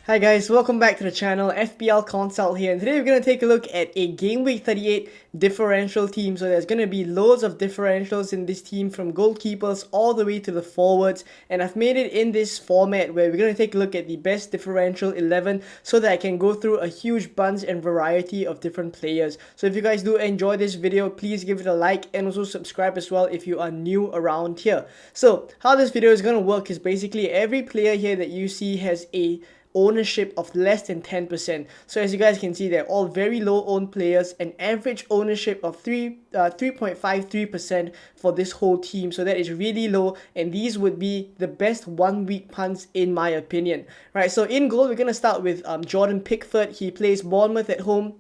Hi guys, welcome back to the channel. FPL Consult here, and today we're going to take a look at a Gameweek 38 differential team. So there's going to be loads of differentials in this team, from goalkeepers all the way to the forwards, and I've made it in this format where we're going to take a look at the best differential 11 so that I can go through a huge bunch and variety of different players. So if you guys do enjoy this video, please give it a like and also subscribe as well if you are new around here. So how this video is going to work is basically every player here that you see has a ownership of less than 10%. So as you guys can see, they're all very low owned players, an average ownership of 3.53% for this whole team. So that is really low, and these would be the best 1 week punts in my opinion. Right, so in goal we're gonna start with Jordan Pickford. He plays Bournemouth at home.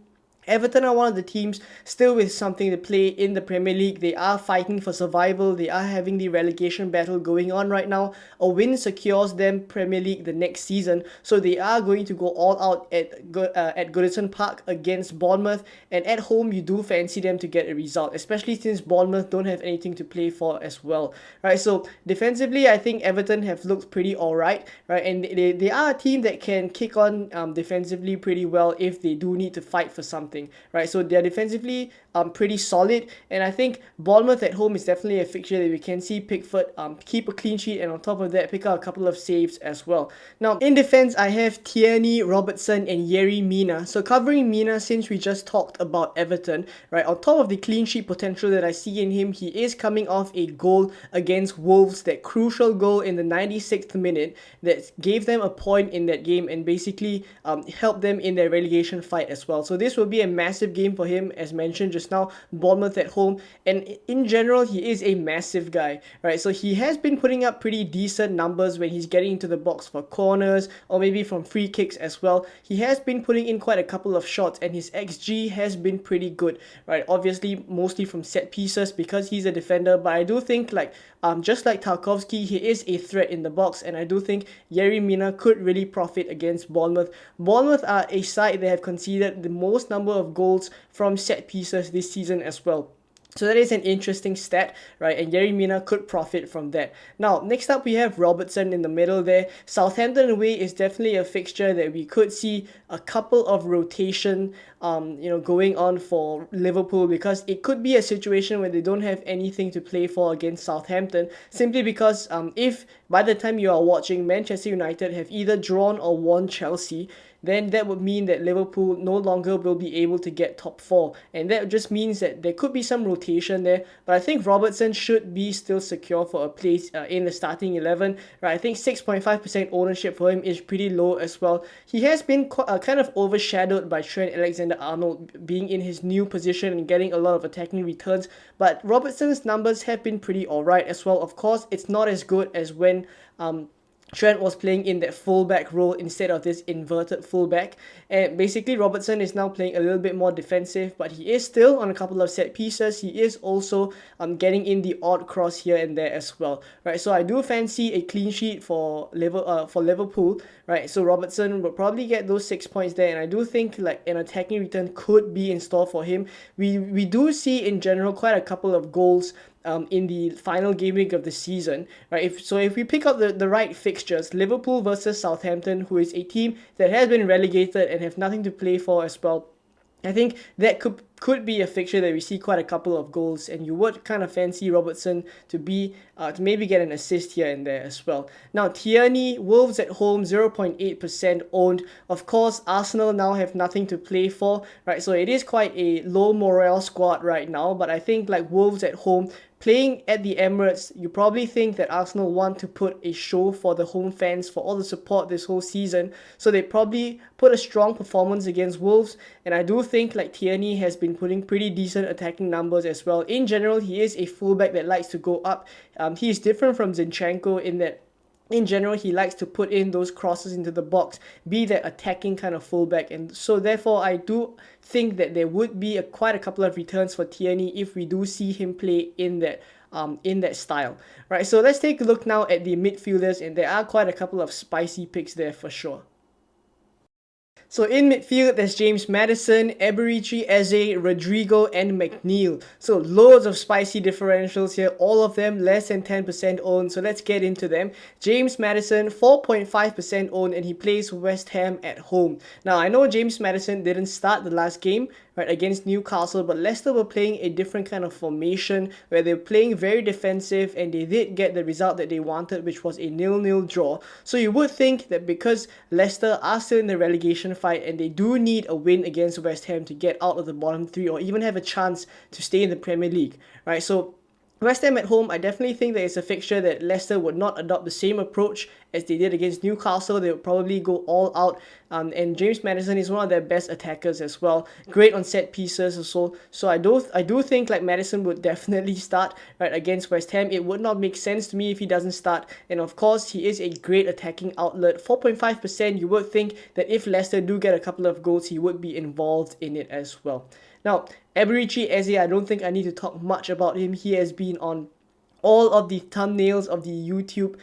Everton are one of the teams still with something to play in the Premier League. They are fighting for survival. They are having the relegation battle going on right now. A win secures them Premier League the next season, so they are going to go all out at Goodison Park against Bournemouth. And at home, you do fancy them to get a result, especially since Bournemouth don't have anything to play for as well. Right, so defensively, I think Everton have looked pretty alright. Right, and they are a team that can kick on defensively pretty well if they do need to fight for something. Right, so they're defensively pretty solid, and I think Bournemouth at home is definitely a fixture that we can see Pickford keep a clean sheet, and on top of that pick out a couple of saves as well. Now in defense, I have Tierney, Robertson and Yerry Mina. So covering Mina, since we just talked about Everton, right, on top of the clean sheet potential that I see in him, he is coming off a goal against Wolves, that crucial goal in the 96th minute that gave them a point in that game and basically helped them in their relegation fight as well. So this will be a massive game for him, as mentioned just now. Bournemouth at home, and in general he is a massive guy, right? So he has been putting up pretty decent numbers when he's getting into the box for corners or maybe from free kicks as well. He has been putting in quite a couple of shots, and his XG has been pretty good, right? Obviously mostly from set pieces because he's a defender, but I do think just like Tarkowski, he is a threat in the box, and I do think Yerry Mina could really profit against Bournemouth. Bournemouth are a side that have conceded the most number of goals from set pieces this season as well. So that is an interesting stat, right? And Yerry Mina could profit from that. Now, next up we have Robertson in the middle there. Southampton away is definitely a fixture that we could see a couple of rotation going on for Liverpool, because it could be a situation where they don't have anything to play for against Southampton, simply because if by the time you are watching Manchester United have either drawn or won Chelsea, then that would mean that Liverpool no longer will be able to get top 4, and that just means that there could be some rotation there. But I think Robertson should be still secure for a place in the starting 11, right? I think 6.5% ownership for him is pretty low as well. He has been kind of overshadowed by Trent Alexander-Arnold being in his new position and getting a lot of attacking returns, but Robertson's numbers have been pretty alright as well. Of course, it's not as good as when Trent was playing in that fullback role instead of this inverted fullback, and basically Robertson is now playing a little bit more defensive, but he is still on a couple of set pieces. He is also getting in the odd cross here and there as well, right? So I do fancy a clean sheet for Liverpool, right? So Robertson will probably get those 6 points there, and I do think like an attacking return could be in store for him. We do see in general quite a couple of goals in the final game week of the season, right? If we pick up the right fixtures, Liverpool versus Southampton, who is a team that has been relegated and have nothing to play for as well, I think that could be a fixture that we see quite a couple of goals, and you would kind of fancy Robertson to be to maybe get an assist here and there as well. Now Tierney, Wolves at home, 0.8% owned. Of course, Arsenal now have nothing to play for, right? So it is quite a low morale squad right now, but I think like Wolves at home, playing at the Emirates, you probably think that Arsenal want to put a show for the home fans for all the support this whole season, so they probably put a strong performance against Wolves, and I do think like Tierney has been putting pretty decent attacking numbers as well. In general, he is a fullback that likes to go up. He is different from Zinchenko in that in general, he likes to put in those crosses into the box, be that attacking kind of fullback, and so therefore I do think that there would be quite a couple of returns for Tierney if we do see him play in that style, right? So let's take a look now at the midfielders, and there are quite a couple of spicy picks there for sure. So in midfield, there's James Maddison, Eberici, Eze, Rodrigo, and McNeil. So loads of spicy differentials here, all of them less than 10% owned. So let's get into them. James Maddison, 4.5% owned, and he plays West Ham at home. Now, I know James Maddison didn't start the last game, right, against Newcastle, but Leicester were playing a different kind of formation where they were playing very defensive, and they did get the result that they wanted, which was a 0-0 draw. So you would think that because Leicester are still in the relegation fight and they do need a win against West Ham to get out of the bottom three or even have a chance to stay in the Premier League, right? So West Ham at home, I definitely think that it's a fixture that Leicester would not adopt the same approach as they did against Newcastle. They would probably go all out, and James Maddison is one of their best attackers as well. Great on set pieces also. So I do think like Maddison would definitely start right against West Ham. It would not make sense to me if he doesn't start. And of course, he is a great attacking outlet. 4.5%. You would think that if Leicester do get a couple of goals, he would be involved in it as well. Now, Eberici Eze, I don't think I need to talk much about him. He has been on all of the thumbnails of the YouTube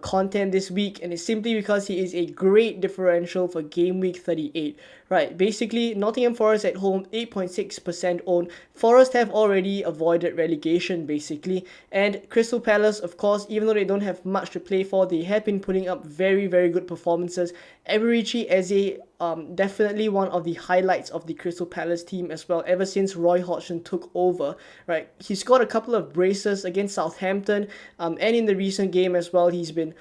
content this week, and it's simply because he is a great differential for Gameweek 38. Right, basically Nottingham Forest at home, 8.6% owned. Forest have already avoided relegation basically, and Crystal Palace, of course, even though they don't have much to play for, they have been putting up very, very good performances. Eberici Eze, definitely one of the highlights of the Crystal Palace team as well, ever since Roy Hodgson took over, right? He scored a couple of braces against Southampton, and in the recent game as well, he's been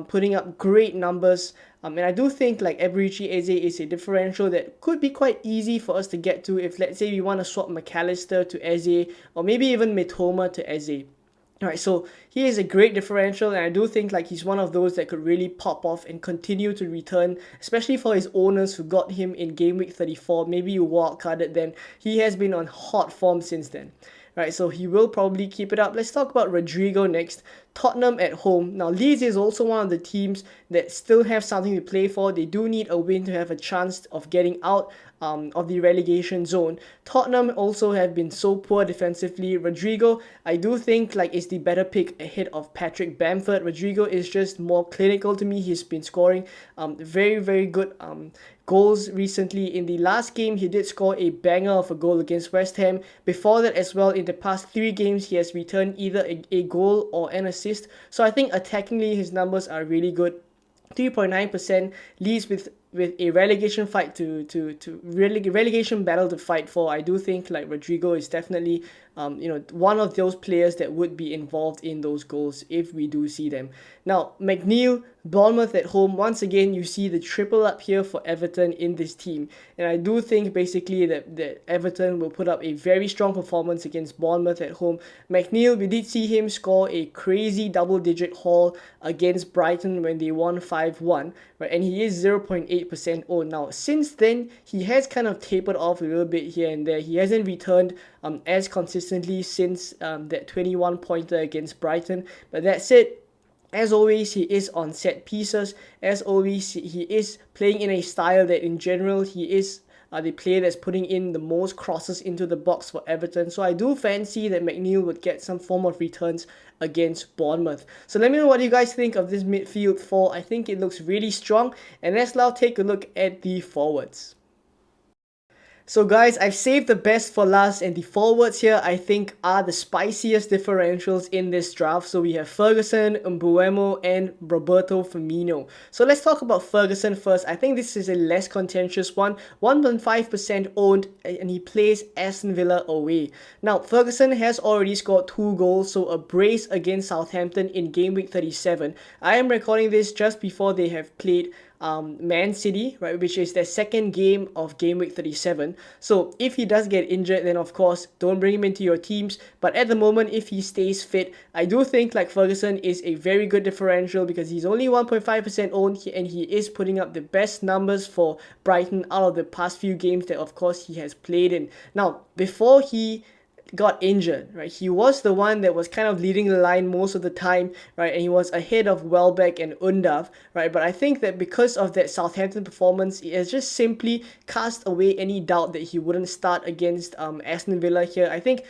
putting up great numbers. And I do think like Eberici Eze is a differential that could be quite easy for us to get to if, let's say, we want to swap McAllister to Eze, or maybe even Mitoma to Eze. Alright, so he is a great differential, and I do think like he's one of those that could really pop off and continue to return, especially for his owners who got him in Game Week 34. Maybe you wildcarded then. He has been on hot form since then. Right, so he will probably keep it up. Let's talk about Rodrigo next. Tottenham at home. Now, Leeds is also one of the teams that still have something to play for. They do need a win to have a chance of getting out of the relegation zone. Tottenham also have been so poor defensively. Rodrigo, I do think like is the better pick ahead of Patrick Bamford. Rodrigo is just more clinical to me. He's been scoring very, very good goals recently. In the last game, he did score a banger of a goal against West Ham. Before that as well, in the past 3 games, he has returned either a goal or an assist. So I think attackingly, his numbers are really good. 3.9% leads with a relegation fight relegation battle to fight for. I do think like Rodrigo is definitely one of those players that would be involved in those goals if we do see them. Now, McNeil, Bournemouth at home. Once again, you see the triple up here for Everton in this team. And I do think basically that Everton will put up a very strong performance against Bournemouth at home. McNeil, we did see him score a crazy double-digit haul against Brighton when they won 5-1, right? And he is 0.8% owned. Now, since then, he has kind of tapered off a little bit here and there. He hasn't returned as consistently since that 21-pointer against Brighton. But that said, as always, he is on set pieces. As always, he is playing in a style that in general he is the player that's putting in the most crosses into the box for Everton. So I do fancy that McNeil would get some form of returns against Bournemouth. So let me know what you guys think of this midfield four. I think it looks really strong. And let's now take a look at the forwards. So guys, I've saved the best for last, and the forwards here I think are the spiciest differentials in this draft. So we have Ferguson, Mbeumo, and Roberto Firmino. So let's talk about Ferguson first. I think this is a less contentious one. 1.5% owned, and he plays Aston Villa away. Now, Ferguson has already scored 2 goals, so a brace against Southampton in Game Week 37. I am recording this just before they have played Man City, right, which is their second game of Game Week 37. So if he does get injured, then of course don't bring him into your teams. But at the moment, if he stays fit, I do think like Ferguson is a very good differential because he's only 1.5% owned, and he is putting up the best numbers for Brighton out of the past few games that of course he has played in. Now, before he got injured, right? He was the one that was kind of leading the line most of the time, right? And he was ahead of Welbeck and Undav, right? But I think that because of that Southampton performance, it has just simply cast away any doubt that he wouldn't start against Aston Villa here. I think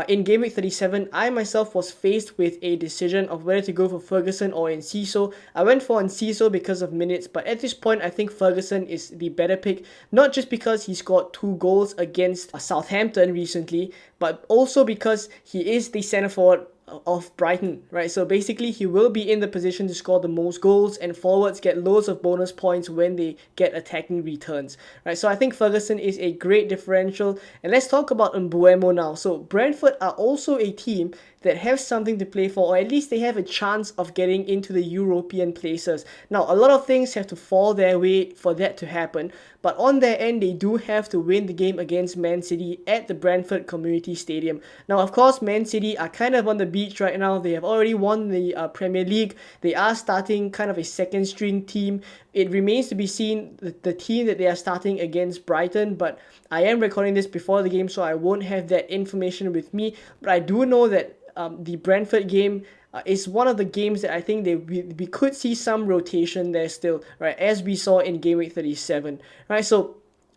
in Game Week 37, I myself was faced with a decision of whether to go for Ferguson or Enciso. I went for Enciso because of minutes, but at this point, I think Ferguson is the better pick, not just because he scored 2 goals against Southampton recently, but also because he is the centre forward of Brighton, right? So basically he will be in the position to score the most goals, and forwards get loads of bonus points when they get attacking returns, right? So I think Ferguson is a great differential. And let's talk about Mbuemo now. So Brentford are also a team that have something to play for, or at least they have a chance of getting into the European places. Now, a lot of things have to fall their way for that to happen, but on their end, they do have to win the game against Man City at the Brentford Community Stadium. Now, of course, Man City are kind of on the beach right now. They have already won the Premier League. They are starting kind of a second string team. It remains to be seen the team that they are starting against Brighton, but I am recording this before the game, so I won't have that information with me. But I do know that the Brentford game is one of the games that I think we could see some rotation there still, right, as we saw in Game Week 37, right? So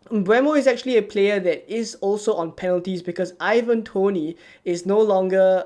Mbuemo is actually a player that is also on penalties because Ivan Toney is no longer,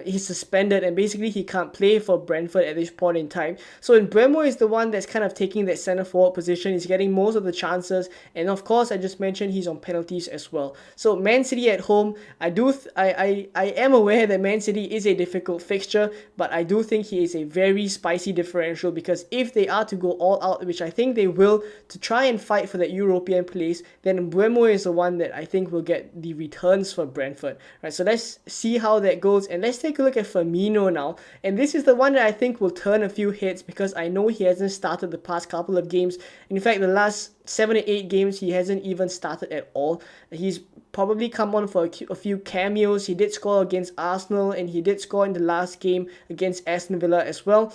he's suspended, and basically he can't play for Brentford at this point in time. So Mbuemo is the one that's kind of taking that centre forward position. He's getting most of the chances, and of course I just mentioned he's on penalties as well. So Man City at home, I am aware that Man City is a difficult fixture, but I do think he is a very spicy differential, because if they are to go all out, which I think they will, to try and fight for that European place, then Mbuemo is the one that I think will get the returns for Brentford, right? So let's see how that goes, and let's take a look at Firmino now. And this is the one that I think will turn a few heads, because I know he hasn't started the past couple of games. In fact, the last 7 to 8 games he hasn't even started at all. He's probably come on for a few cameos. He did score against Arsenal, and he did score in the last game against Aston Villa as well.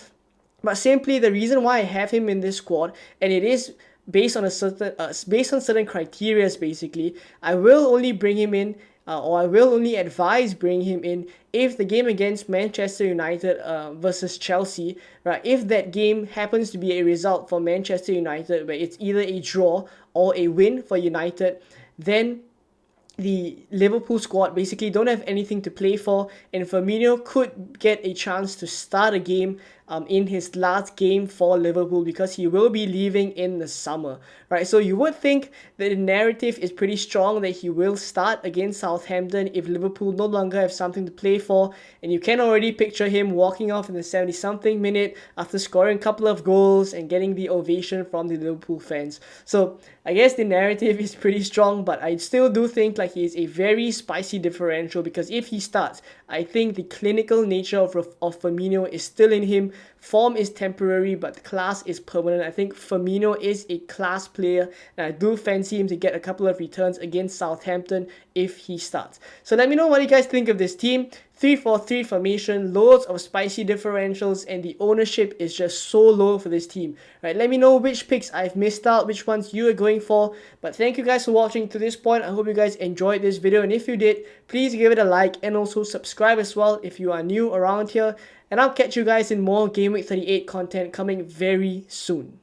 But simply the reason why I have him in this squad, and it is based on certain criteria, basically, I will only bring him in, or I will only advise bring him in if the game against Manchester United versus Chelsea, right, if that game happens to be a result for Manchester United where it's either a draw or a win for United, then the Liverpool squad basically don't have anything to play for, and Firmino could get a chance to start a game in his last game for Liverpool, because he will be leaving in the summer, right? So you would think that the narrative is pretty strong that he will start against Southampton if Liverpool no longer have something to play for, and you can already picture him walking off in the 70-something minute after scoring a couple of goals and getting the ovation from the Liverpool fans. So I guess the narrative is pretty strong, but I still do think like he is a very spicy differential, because if he starts, I think the clinical nature of Firmino is still in him. Form is temporary, but class is permanent. I think Firmino is a class player, and I do fancy him to get a couple of returns against Southampton if he starts. So let me know what you guys think of this team. 3-4-3 formation, loads of spicy differentials, and the ownership is just so low for this team. Right, let me know which picks I've missed out, which ones you are going for. But thank you guys for watching to this point. I hope you guys enjoyed this video, and if you did, please give it a like and also subscribe as well if you are new around here. And I'll catch you guys in more Game Week 38 content coming very soon.